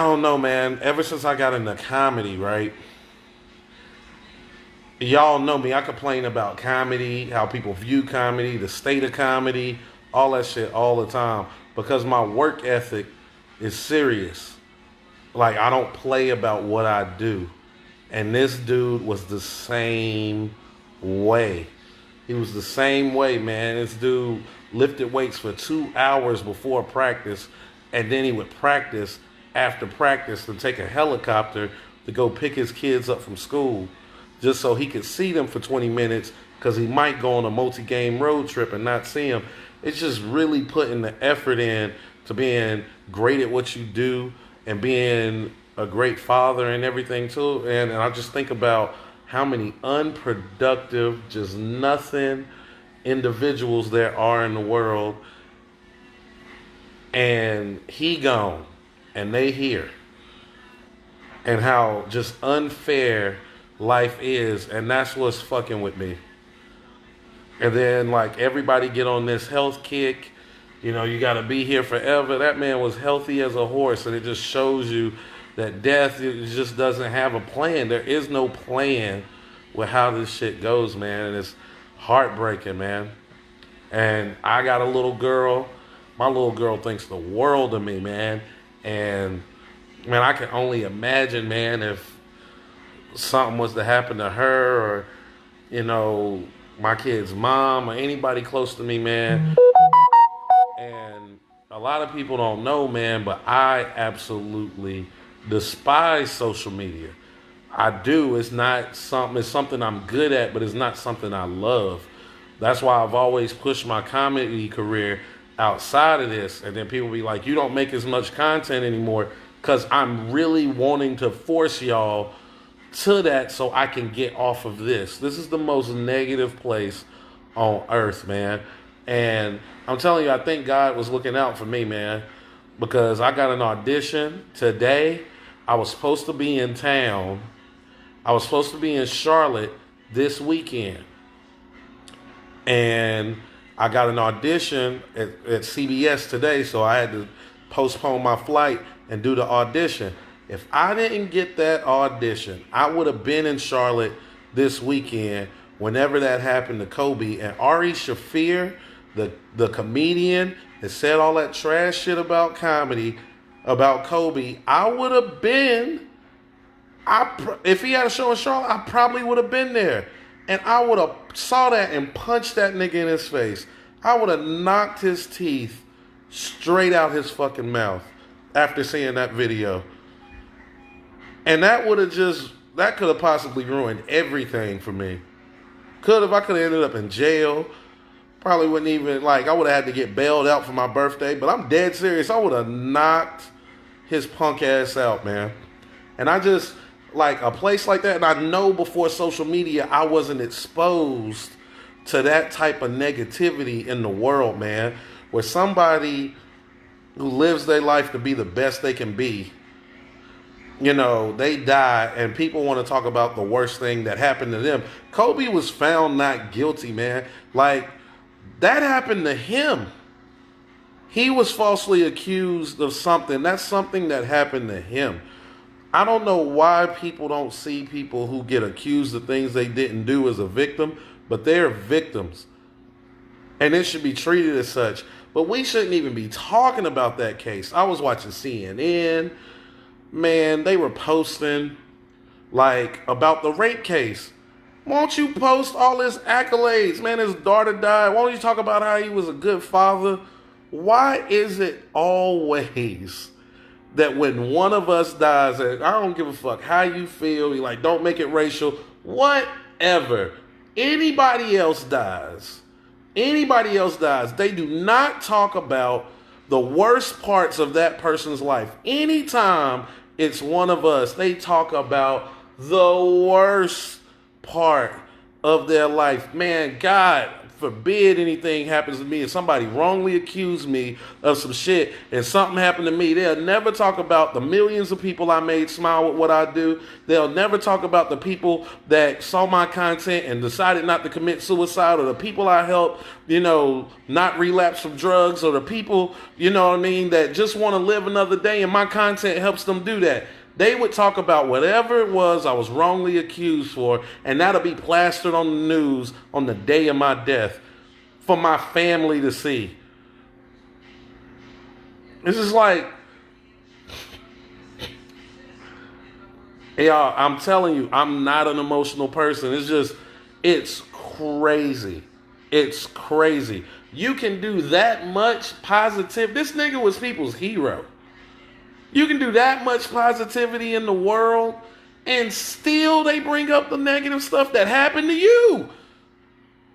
don't know, man. Ever since I got into comedy, right? Y'all know me. I complain about comedy, how people view comedy, the state of comedy, all that shit all the time because my work ethic is serious. Like, I don't play about what I do. And this dude was the same way. He was the same way, man. This dude lifted weights for 2 hours before practice, and then he would practice after practice to take a helicopter to go pick his kids up from school just so he could see them for 20 minutes because he might go on a multi-game road trip and not see them. It's just really putting the effort in to being great at what you do and being a great father and everything too. And I just think about how many unproductive, just nothing individuals there are in the world. And he gone and they here. And how just unfair life is. And that's what's fucking with me. And then like everybody get on this health kick. You know, you got to be here forever. That man was healthy as a horse. And it just shows you that death just doesn't have a plan. There is no plan with how this shit goes, man. And it's heartbreaking, man. And I got a little girl. My little girl thinks the world of me, man. And, man, I can only imagine, man, if something was to happen to her or, you know, my kid's mom or anybody close to me, man. And a lot of people don't know, man, but I absolutely despise social media. I do. It's something I'm good at, but it's not something I love. That's why I've always pushed my comedy career outside of this. And then people be like, you don't make as much content anymore, because I'm really wanting to force y'all to that so I can get off of this. This is the most negative place on earth, man. And I'm telling you, I think God was looking out for me, man, because I got an audition today. I was supposed to be in town. I was supposed to be in Charlotte this weekend. And I got an audition at CBS today, so I had to postpone my flight and do the audition. If I didn't get that audition, I would have been in Charlotte this weekend whenever that happened to Kobe. And Ari Shaffir, the comedian that said all that trash shit about comedy, about Kobe, I would have been, if he had a show in Charlotte, I probably would have been there. And I would have saw that and punched that nigga in his face. I would have knocked his teeth straight out his fucking mouth after seeing that video. And that could have possibly ruined everything for me. I could have ended up in jail. Probably wouldn't even, I would have had to get bailed out for my birthday. But I'm dead serious. I would have knocked his punk ass out, man. And I just, a place like that, and I know before social media, I wasn't exposed to that type of negativity in the world, man. Where somebody who lives their life to be the best they can be, you know, they die and people want to talk about the worst thing that happened to them. Kobe was found not guilty, man. That happened to him. He was falsely accused of something. That's something that happened to him. I don't know why people don't see people who get accused of things they didn't do as a victim, but they're victims. And it should be treated as such. But we shouldn't even be talking about that case. I was watching CNN. Man, they were posting, about the rape case. Won't you post all his accolades? Man, his daughter died. Won't you talk about how he was a good father? Why is it always that when one of us dies, and I don't give a fuck how you feel, you're like, don't make it racial, whatever. Anybody else dies, they do not talk about the worst parts of that person's life. Anytime it's one of us, they talk about the worst part of their life. Man, God forbid anything happens to me, if somebody wrongly accused me of some shit and something happened to me, they'll never talk about the millions of people I made smile with what I do. They'll never talk about the people that saw my content and decided not to commit suicide, or the people I helped, not relapse from drugs, or the people, that just want to live another day and my content helps them do that. They would talk about whatever it was I was wrongly accused for, and that'll be plastered on the news on the day of my death for my family to see. It's just like, y'all, I'm telling you, I'm not an emotional person. It's crazy. It's crazy. You can do that much positive. This nigga was people's hero. You can do that much positivity in the world, and still they bring up the negative stuff that happened to you.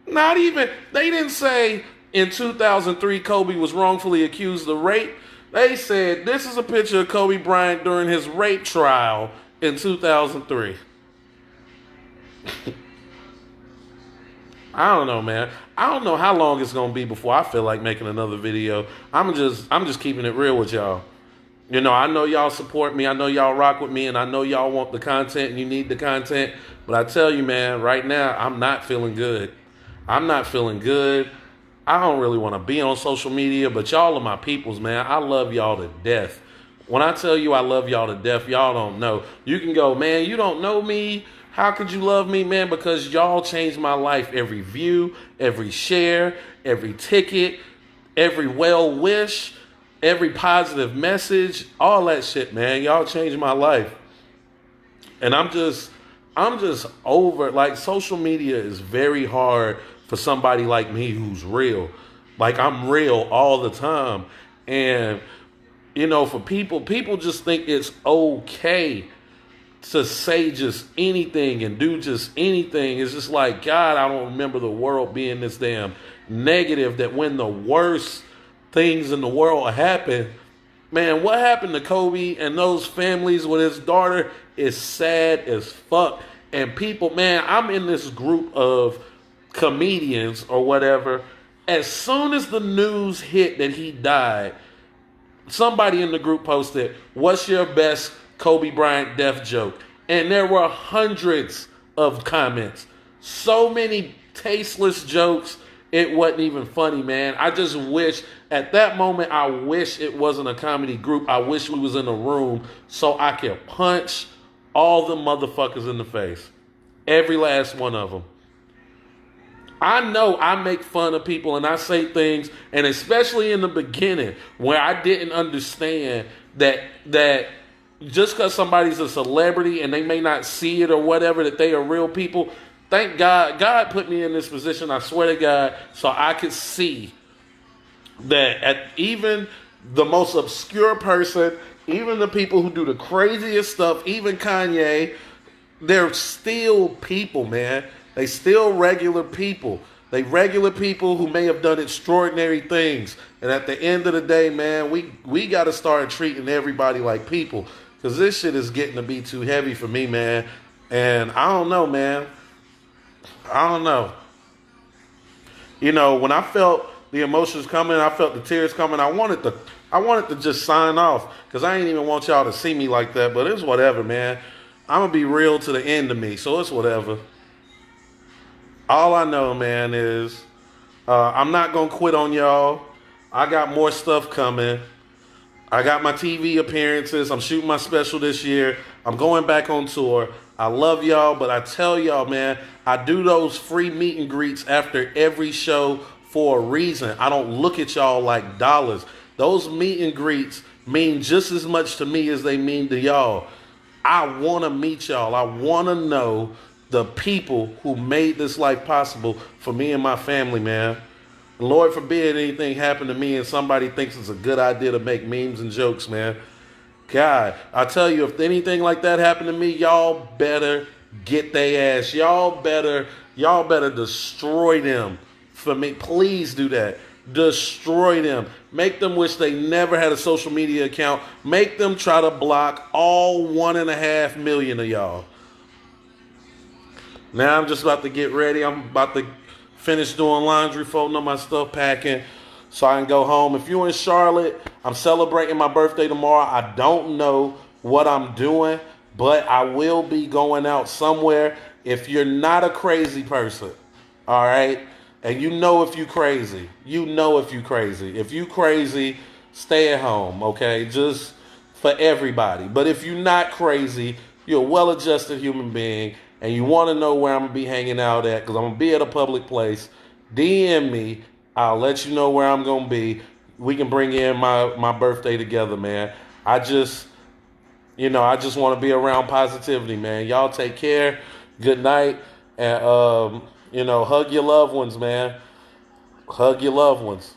They didn't say in 2003 Kobe was wrongfully accused of rape. They said this is a picture of Kobe Bryant during his rape trial in 2003. I don't know, man. I don't know how long it's going to be before I feel like making another video. I'm just keeping it real with y'all. I know y'all support me. I know y'all rock with me, and I know y'all want the content and you need the content. But I tell you, man, right now, I'm not feeling good. I'm not feeling good. I don't really want to be on social media, but y'all are my peoples, man. I love y'all to death. When I tell you I love y'all to death, y'all don't know. You can go, man, you don't know me. How could you love me, man? Because y'all changed my life. Every view, every share, every ticket, every well wish, every positive message, all that shit, man. Y'all changed my life. And I'm just over, like, social media is very hard for somebody like me who's real. Like, I'm real all the time. And, for people just think it's okay to say just anything and do just anything. It's just like, God, I don't remember the world being this damn negative, that when the worst things in the world happen, man, what happened to Kobe and those families with his daughter is sad as fuck. And people, man, I'm in this group of comedians or whatever. As soon as the news hit that he died, somebody in the group posted, "What's your best Kobe Bryant death joke?" And there were hundreds of comments. So many tasteless jokes. It wasn't even funny, man. I just wish, at that moment, I wish it wasn't a comedy group. I wish we was in a room so I could punch all the motherfuckers in the face. Every last one of them. I know I make fun of people and I say things, and especially in the beginning where I didn't understand that just because somebody's a celebrity and they may not see it or whatever, that they are real people. Thank God. God put me in this position, I swear to God, so I could see that at even the most obscure person, even the people who do the craziest stuff, even Kanye, they're still people, man. They still regular people. They regular people who may have done extraordinary things. And at the end of the day, man, we got to start treating everybody like people. Because this shit is getting to be too heavy for me, man. And I don't know, man. I don't know. When I felt the emotions coming, I felt the tears coming, I wanted to just sign off. Because I ain't even want y'all to see me like that. But it's whatever, man. I'm going to be real to the end of me. So it's whatever. All I know, man, is I'm not going to quit on y'all. I got more stuff coming. I got my TV appearances. I'm shooting my special this year. I'm going back on tour. I love y'all, but I tell y'all, man, I do those free meet and greets after every show for a reason. I don't look at y'all like dollars. Those meet and greets mean just as much to me as they mean to y'all. I want to meet y'all. I want to know the people who made this life possible for me and my family, man. Lord forbid anything happen to me and somebody thinks it's a good idea to make memes and jokes, man. God, I tell you, if anything like that happened to me, y'all better get their ass. Y'all better destroy them for me. Please do that. Destroy them. Make them wish they never had a social media account. Make them try to block all 1.5 million of y'all. Now I'm just about to get ready. I'm about to Finished doing laundry, folding up my stuff, packing, so I can go home. If you're in Charlotte, I'm celebrating my birthday tomorrow. I don't know what I'm doing, but I will be going out somewhere. If you're not a crazy person, all right, and you know if you crazy, you know if you crazy. If you crazy, stay at home, okay? Just for everybody. But if you're not crazy, you're a well-adjusted human being, and you want to know where I'm going to be hanging out at, because I'm going to be at a public place, DM me. I'll let you know where I'm going to be. We can bring in my birthday together, man. I just want to be around positivity, man. Y'all take care. Good night. And, hug your loved ones, man. Hug your loved ones.